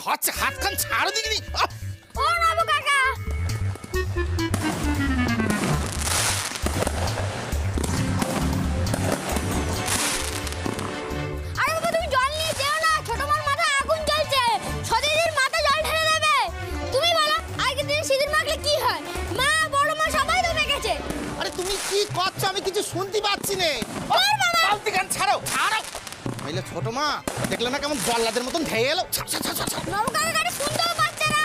হচ্ছে? হাত খান ছাড়ো দিগনি। ও নবু কাকা, আরে বাবা তুমি জল নিয়ে যেও না, ছোট মার মাথায় আগুন জ্বলছে, সদিদির মাথা জল ঢেলে দেবে। তুমি বলো আজকে দিনে সিঁদুর মাখলে কি হয়? মা বড় মা সবাই তো মেখেছে। আরে তুমি কি করছো? আমি কিছু শুনতে পাচ্ছি না। ওর বাবা বালতি খান ছাড়ো, ছাড়ো। নইলে ছোট মা দেখলে না কেমন জল্লাদের মতন ধেয়ে এলো। নবু কাকা গাড়ি শুনতেও পাচ্ছে না।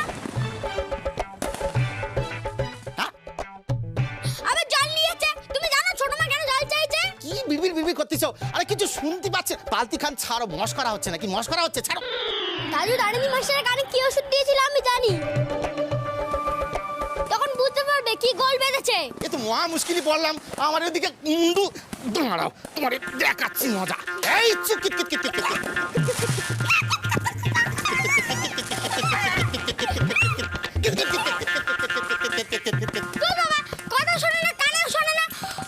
হ্যাঁ? আবে জল নিয়েছে, তুমি জানো ছোট মা কেন জল চাইছে? কি বিড়বিড় বিড়বিড় করতেছো? আরে কিছু শুনতে পাচ্ছে? বালতি খান ছাড়ো, মস্করা হচ্ছে নাকি? মস্করা হচ্ছে, ছাড়ো। দাদু দাদিনী মাস্টারের কানে কি ওষুধ দিয়েছিল আমি জানি, তখন বুঝতে পারবে কি গোল বেঁধেছে। এ তো মহা মুশকিলই পড়লাম। আমার এদিকে মুন্ডু দাঁড়াও, তোমার দেখাচ্ছি মজা। এই চুপ kit kit kit kit kit. তো বাবা কথা শোনে না, কানেও শোনে না।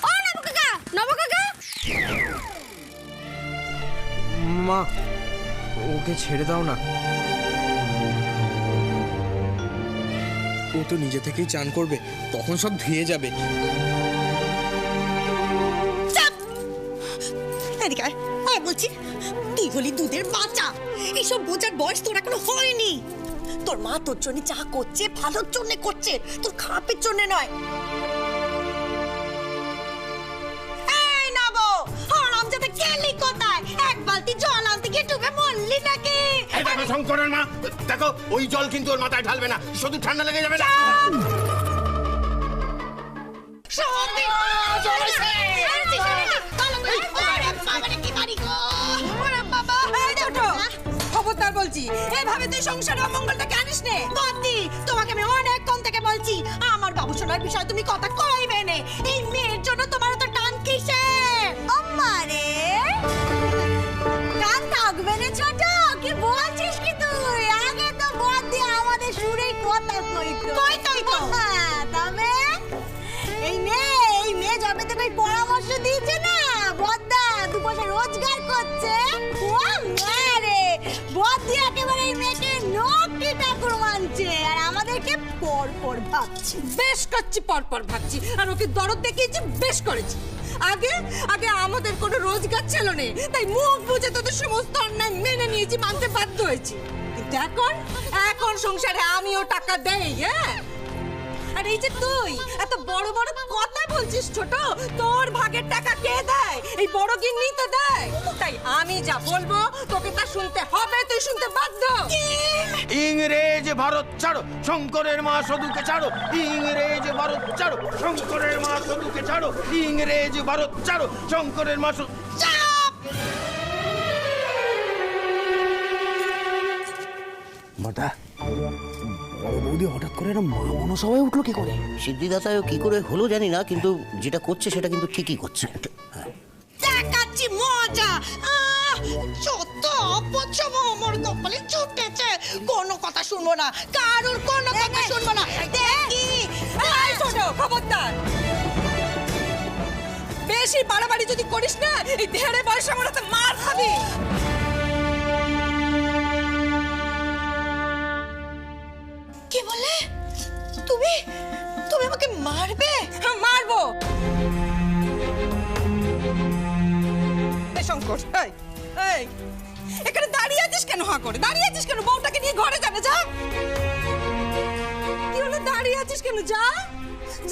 ও নবু কাকা, নবু কাকা। মা, ওকে ছেড়ে দাও না। ও তো নিজে থেকেই চান করবে, তখন সব ধুয়ে যাবে। এদিকে আয়, আয় বলছি। তুই হলি দুধের বাচ্চা, এইসব বোঝার বয়স তোর এখনো হয়নি। তোর মা তোর জন্য যা করছে ভালোর জন্য করছে, তোর খারাপের জন্য নয়। এই নবো, হারামজাদা গেলি কোথায়? এক বালতি জল আনতে গিয়ে ডুবে মরলি নাকি? এই দেখো শঙ্করের মা, দেখো ওই জল কিন্তু ওর মাথায় ঢালবে না, শুধু ঠান্ডা লেগে যাবে না। খবরদার বলছি, এভাবে তুই সংসারে অমঙ্গলটাকে আনিস নে। বদ্দি, তোমাকে আমি অনেকক্ষণ থেকে বলছি আমার বাবুসোনার বিষয়ে তুমি কথা কইবে নে। এই মেয়ের জন্য তোমার তো টান কিসে? আমারে টান থাকবে না ছোট, কি বলছিস কি তুই? আগে তো বদ্দি আমাদের সুরে কথা কইতো। কইতোই তো। তবে এই মেয়ে যবে থেকে পরামর্শ দিয়েছে না, বদ্দা দু পয়সা রোজগার করছে। ও মারে, বদ্দি একেবারে এই মেয়েকে নকটি ঠাকুর মানছে, আর আমাদেরকে পর ভাবছি। বেশ করছি, পর ভাবছি, আর ওকে দরদ দেখিয়েছি, বেশ করেছি। আগে আগে আমাদের কোনো রোজগার ছিল না, তাই মুখ বুঝে তোদের সমস্ত অন্যায় মেনে নিয়েছি, মানতে বাধ্য হয়েছি। কিন্তু এখন সংসারে আমিও টাকা দেই। হ্যাঁ, আর এই যে তুই এত বড় বড় কথা বলছিস ছোট, তোর ভাগের টাকা কে দেয়? এই বড় গিন্নি তো দেয়। তাই আমি যা বলবো তোকে তা শুনতে হবে, তুই শুনতে বাধ্য। ইংরেজ ভারত ছাড়ো, শঙ্করের মা সদুকে ছাড়ো। ইংরেজ ভারত ছাড়ো, শঙ্করের মা সদুকে ছাড়ো। ইংরেজ ভারত ছাড়ো, শঙ্করের মা সদু। মাটা বড় বৌদি হঠাৎ করে এরকম মা মনসা হয়ে উঠলো কি করে? সিদ্ধিদাতাও কি করে হলো জানি না, কিন্তু যেটা করছে সেটা কিন্তু ঠিকই করছে। দেখাচ্ছি মজা। যত অপছম আমার কপালে ছুটেছে, কোনো কথা শুনবো না, কারোর কোনো কথা শুনবো না। দেখি এই ছোট, খবরদার, বেশি বাড়াবাড়ি যদি করিস না, এই ঢেরে বয়সে আমার হাতে মার খাবি। কি বলে? তুমি তুমি আমাকে মারবে? হ্যাঁ, মারবো। শঙ্কর, এই এখানে দাঁড়িয়ে আছিস কেন? হা করে দাঁড়িয়ে আছিস কেন? বউটাকে নিয়ে ঘরে যাবে, যা। কি হলো, দাঁড়িয়ে আছিস কেন? যা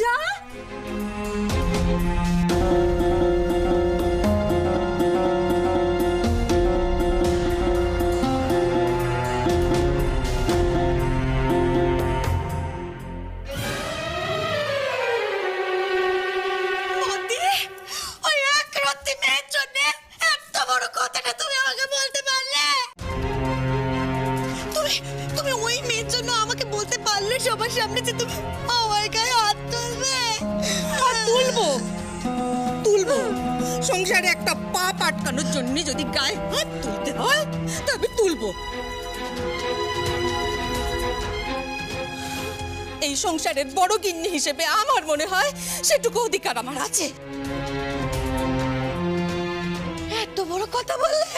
যা। সবার সামনে যে তুমি আমার গায়ে হাত তুলবে? আর তুলবো। সংসারে একটা পাপ আটকানোর জন্য যদি গায়ে হাত তুলতে হয় তবে তুলবো। এই সংসারের বড় গিন্নি হিসেবে আমার মনে হয় সেটুকু অধিকার আমার আছে। এত বড় কথা বললে?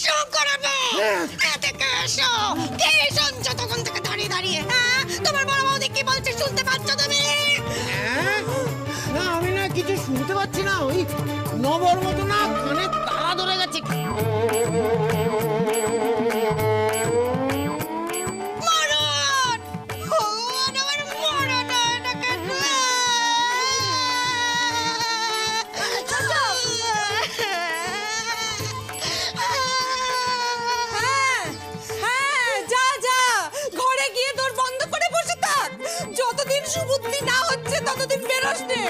শঙ্কর, এদিকে এসো। নবর মতো না কানে তালা ধরে গেছে। যতদিন সুবুদ্ধি না হচ্ছে ততদিন বেরোস নে।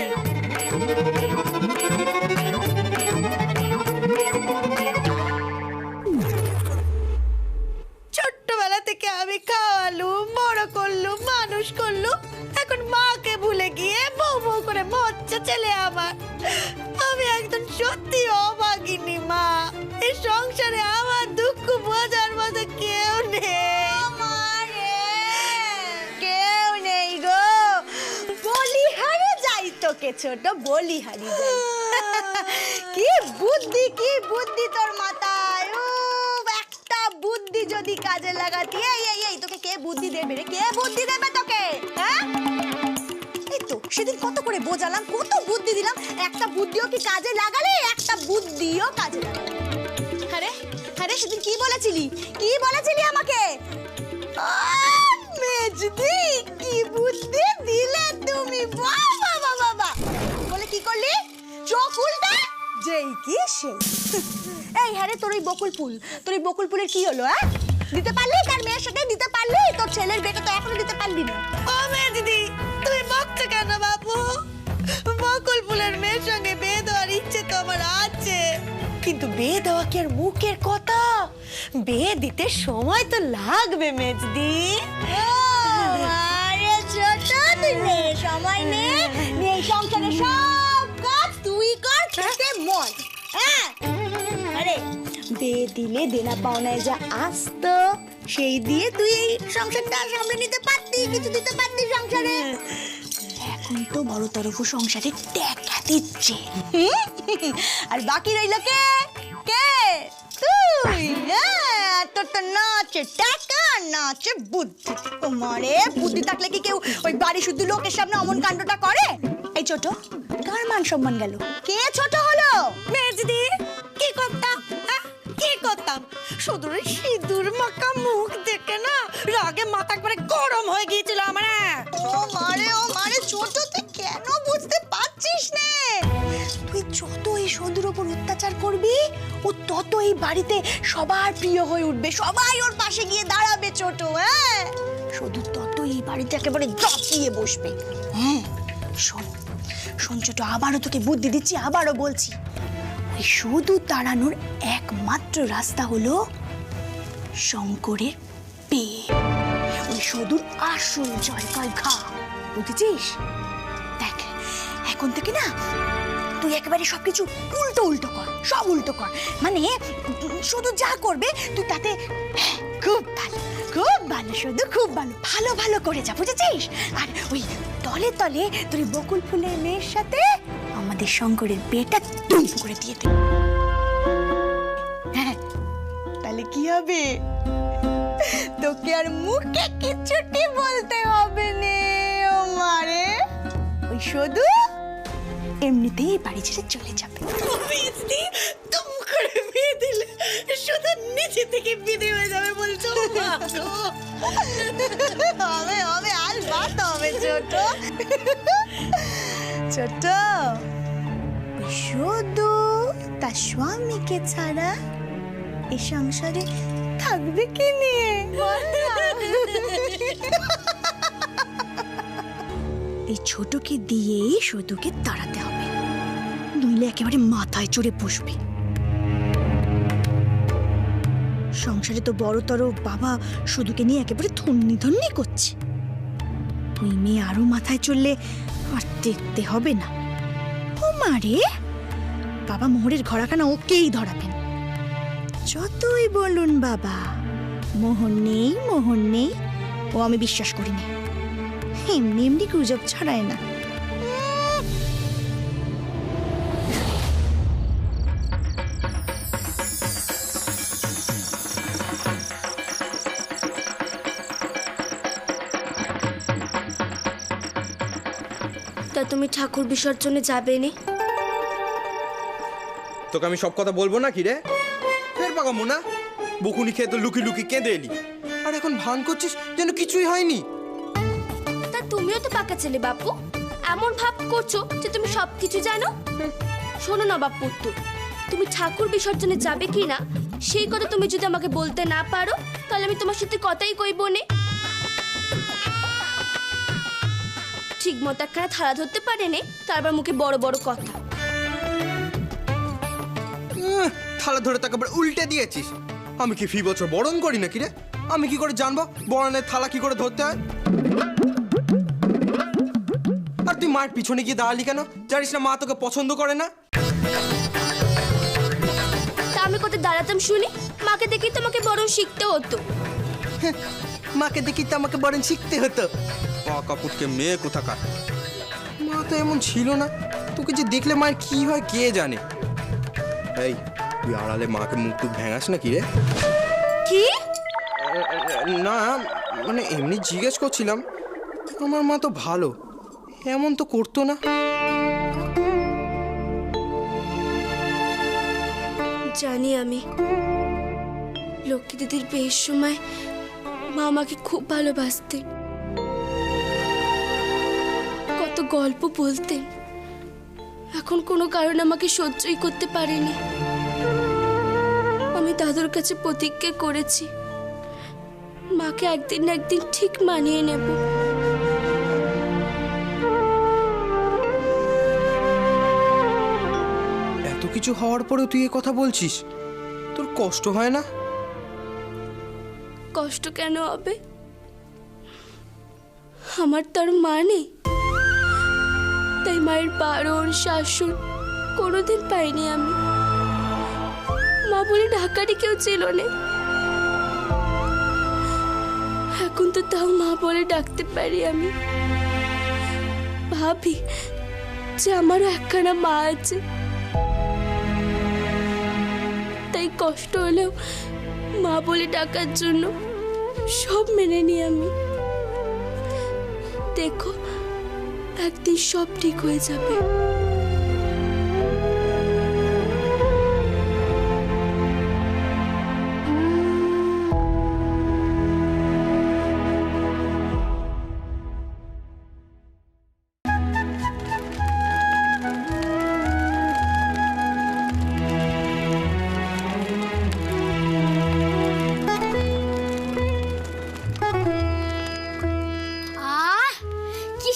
ছোট্টবেলা থেকে আমি খাওয়ালুম, বড় করলুম, মানুষ করলুম, এখন মাকে ভুলে গিয়ে বউ বউ করে বাচ্চা ছেলে আমার। আমি একদম সত্যি অভাগিনী মা। এই সংসারে আমার দুঃখ বোঝার মতো কেউ নেই। কেউ নেই গো। বলিহারে যাই তোকে ছোট, বলিহারি যাই। কি বুদ্ধি তোর মাথায়। একটা বুদ্ধি যদি কাজে লাগাতি। এই তোকে কে বুদ্ধি দেবে রে? কে বুদ্ধি দেবে তোকে? হ্যাঁ, এই তো সেদিন কত করে বোঝালাম, কত বুদ্ধি দিলাম, একটা বুদ্ধিও কি কাজে লাগালে? একটা বুদ্ধিও কাজে লাগালে। আরে সেদিন কি বলেছিলি আমাকে? মেজদি, কি বুদ্ধি দিলে তুমি! বাবা বলে কি করলি? চোখ উল্টা যেই কি সেই। এই হ্যাঁ, তোর ওই বকুল ফুলের কি হলো? হ্যাঁ, দিতে পারলি? তার মেয়ের সাথে দিতে পারলি? তোর ছেলের বিয়েটা তো এখনো দিতে পারলি না। ও মেজদি, তুমি বকছো কেন বাবু? বকুল ফুলের মেয়ের সঙ্গে বিয়ে দেওয়ার ইচ্ছে তো আমার আছে, কিন্তু বিয়ে দেওয়া কি আর মুখের কথা? বিয়ে দিতে সময় তো লাগবে মেজদি। আরে ছোট, তুই নে সময় নে, এই সংসারে সব কাজ তুই কর, খেতে মন। হ্যাঁ, আরে বিয়ে দিলে দেনা পাওনায় যা আসতো সেই দিয়ে তুই এই সংসারটা সামলে নিতে পারতি, কিছু দিতে পারতি সংসারে। এখন তো বড় তরফ সংসারে টাকা দিচ্ছে, আর বাকি রইল কে? তুই। তোর তো নাচে টাকা, নাচে বুদ্ধি। তোমারে বুদ্ধি থাকলে কি কেউ ওই বাড়ি শুধু লোকের সামনে অমন কাণ্ডটা করে? এই ছোট, কার মান সম্মান গেল? কে ছোট হলো? মেজদি। কি করতাম? শুধু সিঁদুর মাখা মুখ দেখে না রাগে মাথা একবারে গরম হয়ে গিয়েছিল আমার। ও মারে ছোট, তুই কেন বুঝতে পারছিস না? তুই যত এই সন্ধুর ওপর অত্যাচার করবি, ও তত এই বাড়িতে সবার প্রিয় হয়ে উঠবে, সবাই ওর পাশে গিয়ে দাঁড়াবে ছোট। হ্যাঁ, শুধু তত এই বাড়িতে একেবারে জপিয়ে বসবে। হ্যাঁ, শোন ছোট, আবারও তোকে বুদ্ধি দিচ্ছি, আবারও বলছি, ওই শুধু তাড়ানোর একমাত্র রাস্তা হলো শঙ্করের বিয়ে। ওই শুধুর আসল জয়কাল ঘা, বুঝেছিস? দেখ, এখন থেকে না তুই একেবারে সবকিছু উল্টো কর, সব উল্টো কর। মানে শুধু যা করবে তুই তাতে খুব ভালো, শুধু খুব ভালো করে যা, বুঝেছিস? আর ওই তলে তোর বকুল ফুলের মেয়ের সাথে আমাদের শঙ্করের বিয়েটা দুম করে দিয়ে দে। হ্যাঁ, তাহলে কি হবে? তোকে আর মুখে কিছুটি বলতে হবে না। ও মারে, ওই শুধু এমনিতেই বাড়ি ছেড়ে চলে যাবে। তুম করে বিয়ে দিলে শুধু নিচে থেকে বিদে হয়ে যাবে বলছো? হবে আর বাত হবে ছোট। শুধু তার স্বামীকে ছাড়া এই সংসারে থাকবে কি নিয়ে? এই ছোটকে দিয়েই শুধুকে তাড়াতে হবে, নইলে একেবারে মাথায় চড়ে বসবে। সংসারে তো বড়তর বাবা শুধুকে নিয়ে একেবারে ধন্যি করছে। ওই মেয়ে আরো মাথায় চললে আর দেখতে হবে না। ও মারে, বাবা মোহরের ঘোড়াখানা ওকেই ধরাবেন। যতই বলুন বাবা মোহন নেই, ও আমি বিশ্বাস করি না। এমনি গুজব ছড়ায় না। তা তুমি ঠাকুর বিসর্জনে যাবে নি? তোকে আমি সব কথা বলবো না কি রে? ফের পাকামো না? বকুনি খেয়ে তো লুকি লুকি কেঁদে এলি, আর এখন ভান করছিস যেন কিছুই হয়নি। তা তুমিও তো পাকা ছেলে বাপু, এমন ভাব করছো যে তুমি সবকিছু জানো। শোনো না বাপু, তুমি ঠাকুর বিসর্জনে যাবে কি না সেই কথা তুমি যদি আমাকে বলতে না পারো তাহলে আমি তোমার সাথে কথাই কইব না। ঠিক মতো একখানা থালা ধরতে পারে নে, তারপর মুখে বড় বড় কথা। থালা ধরে তাকে আবার উল্টে দিয়েছিস। আমি কি ফি বছর বরণ করি নাকি রে? আমি কি করে জানবো বরণের থালা কি করে ধরতে হয়? আর তুই মায়ের পিছনে গিয়ে দাঁড়ালি কেন? জানিস না মা তোকে পছন্দ করে না? তা আমি কোথায় দাঁড়াতাম শুনি? মাকে দেখি তোমাকে বরং শিখতে হতো। মাকে দেখি তো আমাকে বরং শিখতে হতো। কাপুটকে মেয়ে কোথাকার। মা তো এমন ছিল না। তোকে যে দেখলে মায়ের কি হয় কে জানে। এই তুই আড়ালে মাকে মুখ টুক ভেঙাস না কি রে? কি? না মানে এমনি জিজ্ঞেস করছিলাম। আমার মা তো ভালো, এমন তো করতো না। জানি আমি লক্ষ্মী দিদির বিয়ের সময় মা আমাকে খুব ভালোবাসতেন, কত গল্প বলতেন। এখন কোনো কারণে আমাকে সহ্যই করতে পারেনি। আমি দাদুর কাছে প্রতিজ্ঞা করেছি মাকে একদিন না একদিন ঠিক মানিয়ে নেব। এত কিছু হওয়ার পরেও তুই এ কথা বলছিস? তোর কষ্ট হয় না? কষ্ট কেন হবে? আমার তো আর মা নেই, তাই মায়ের বারণ শাসন কোনোদিন পাইনি আমি। মা বলে ঢাকারই কেউ ছিল না। এখন তো তাও মা বলে ডাকতে পারি আমি। ভাবি যে আমারও একখানা মা আছে, তাই কষ্ট হলেও মা বলে ডাকার জন্য সব মেনে নিই আমি। দেখো একদিন সব ঠিক হয়ে যাবে।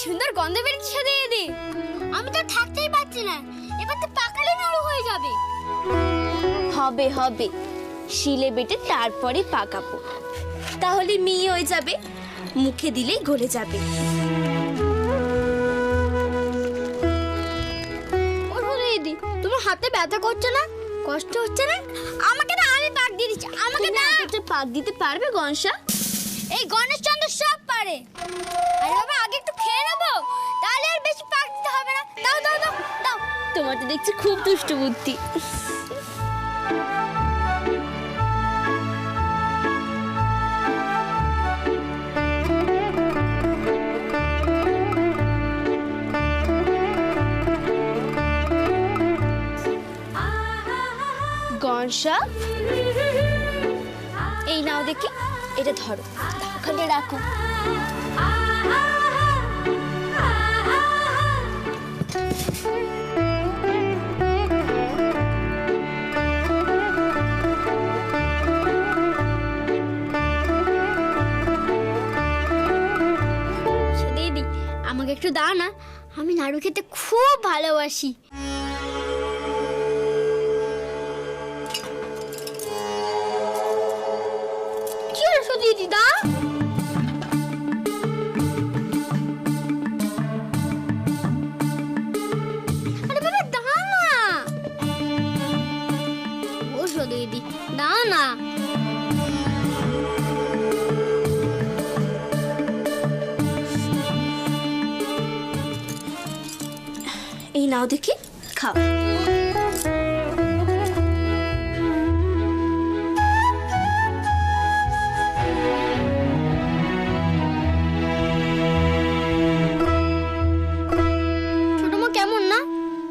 সুন্দর গন্ধ বেরিয়েছে দিদি, আমি তো থাকতেই পারছি না। এবার তো পাকালে নরম হয়ে যাবে। হবে হবে, শিলে বেটে তারপরে পাকাবো, তাহলে মিহি হয়ে যাবে, মুখে দিলেই গলে যাবে। দিদি তোমার হাতে ব্যথা করছে না? কষ্ট হচ্ছে না? আমাকে না, আমি পাক দিয়ে দিচ্ছি। আমাকে না, পাক দিতে পারবে গনসা? এই গণেশ চন্দ্র সব পারে। আরে বাবা আগে একটু খেয়ে নেবো, তাহলে আর বেশি পাক দিতে হবে না। দাও দাও দাও দাও। তোমার তো দেখছি খুব দুষ্ট বুদ্ধি। গনসা এই নাও দেখি, এটা ধরো, ওখানে রাখো। দিদি আমাকে একটু দাও না, আমি নাড়ু খেতে খুব ভালোবাসি। দিদা আরে বাবা দাও না, বসো দিদি, দাও না। এই নাও দেখি, খাও।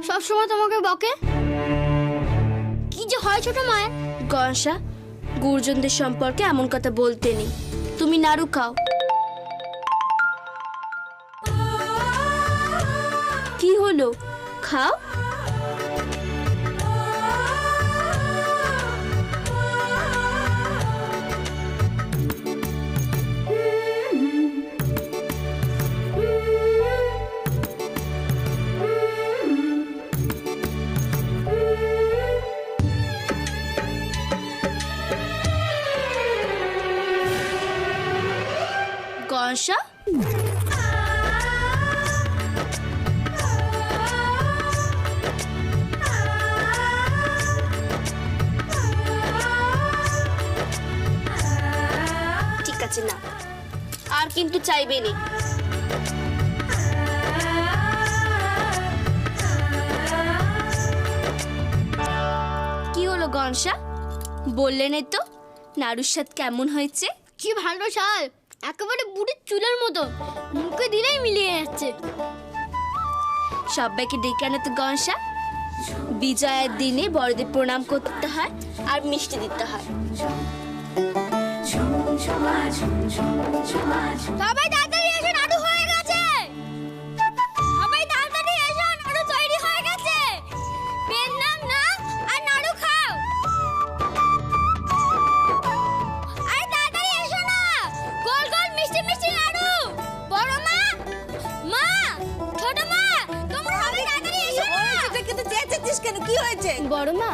সবসময় তোমাকে বকে? হয় ছোট মায়ের? গনসা, গুরুজনদের সম্পর্কে এমন কথা বলতে নেই। তুমি নাড়ু খাও। কি হলো, খাও। গনসা, ঠিক আছে না, আর কিন্তু চাইবে নি। কি হলো গনসা, বললেন তো নাড়ুর স্বাদ কেমন হয়েছে? কি ভালো স্বাদ, একেবারে বুড়ির চুলের মতো, মুখে দিলেই মিলিয়ে যাচ্ছে। সবাইকে ডেকে আনে তো গনসা। বিজয়ের দিনে বড়দের প্রণাম করতে হয় আর মিষ্টি দিতে হয়। সবাই তাড়াতাড়ি এসো, নাড়ু হয়ে গেছে। সবাই তাড়াতাড়ি এসো, নাড়ু তৈরি হয়ে গেছে। পেন নাও না আর নাড়ু খাও। আরে তাড়াতাড়ি এসো না, গোল গোল মিষ্টি মিষ্টি নাড়ু। বড় মা, মা, ছোট মা, তোমরা সবাই তাড়াতাড়ি এসো না। কিন্তু চেঁচাচ্ছিস কেন, কি হয়েছে? বড় মা,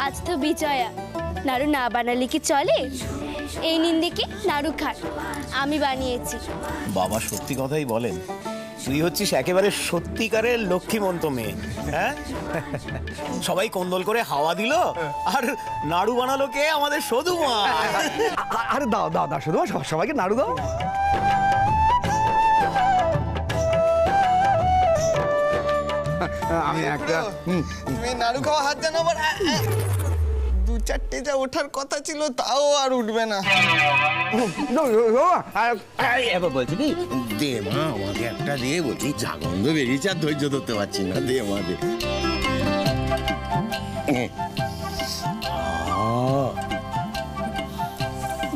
আজ তো বিজয়া, নাড়ু না বানালে কি চলে? এই নিন দেখি নাড়ু খান, আমি বানিয়েছি। বাবা সত্যি কথাই বলেন, তুই হচ্ছিস একেবারে সত্যিকারের লক্ষ্মীমন্ত মেয়ে। হ্যাঁ, সবাই কোন্দল করে হাওয়া দিল আর নাড়ু বানালো কে? আমাদের সধু মা। আরে দাও দাও দাও, শুধু সবাইকে নাড়ু দাও। আমি একটা তুমি নাড়ু খাওয়া হাত জানো আবার। দু চারটে যা ওঠার কথা ছিল তাও আর উঠবে না। এবার বলছি কি, দে মা আমাকে একটা দে, বলছি যা গন্ধ বেরিয়েছে আর ধৈর্য ধরতে পারছি না, দে মা দে।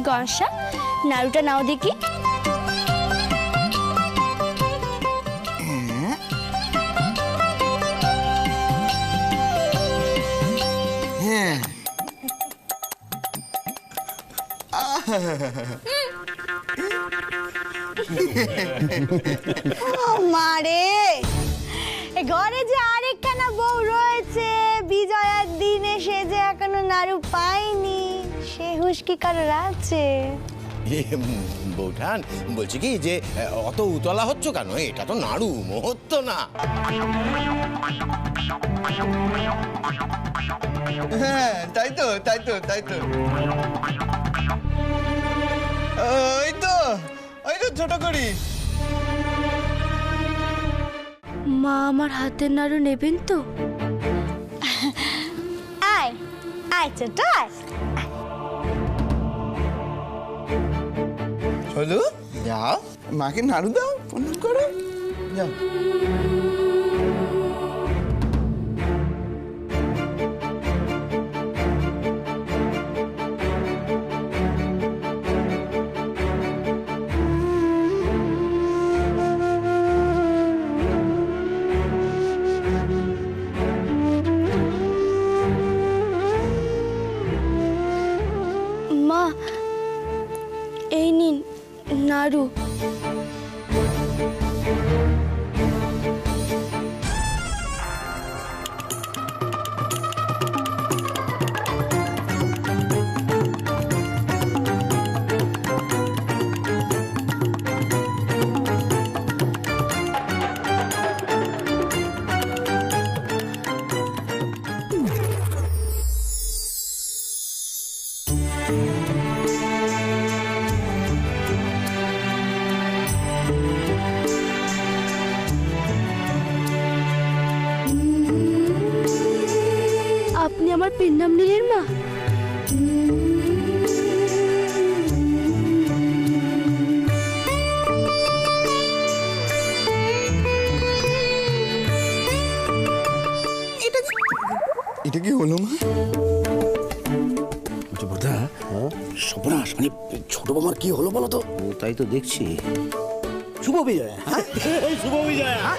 গনসা, নাড়ুটা নাও দেখি। মারে, ঘরে যে আরেকখানা বউ রয়েছে, বিজয়ার দিনে সে যে এখনো নাড়ু পায়নি, সে হুঁশ কি কারোর আছে? বৌঠান, বলছি কি যে অত উতলা হচ্ছ কেন? এটা তো নাড়ু, মুহূর্ত না। হ্যাঁ, তাই তো তাই তো তাই তো। ওই তো ওই তো ছোট করি। মা আমার হাতের নাড়ু নেবেন তো? আয় আয় ছোট আয়। চলো যাও, মাকে নাড়ু দাও, প্রণাম করো, যাও। মা, এই নিন নাড়ু। আপনি আমার পেন নাম নিলেন মা? এটা কি হলো মা? সর্বনাশ, মানে ছোট বৌমার কি হলো বলো তো? ও তাই তো দেখছি। শুভ বিজয়, হ্যাঁ? শুভ বিজয়, হ্যাঁ?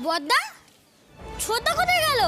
বদ্দা ছোট কোথায় গেল?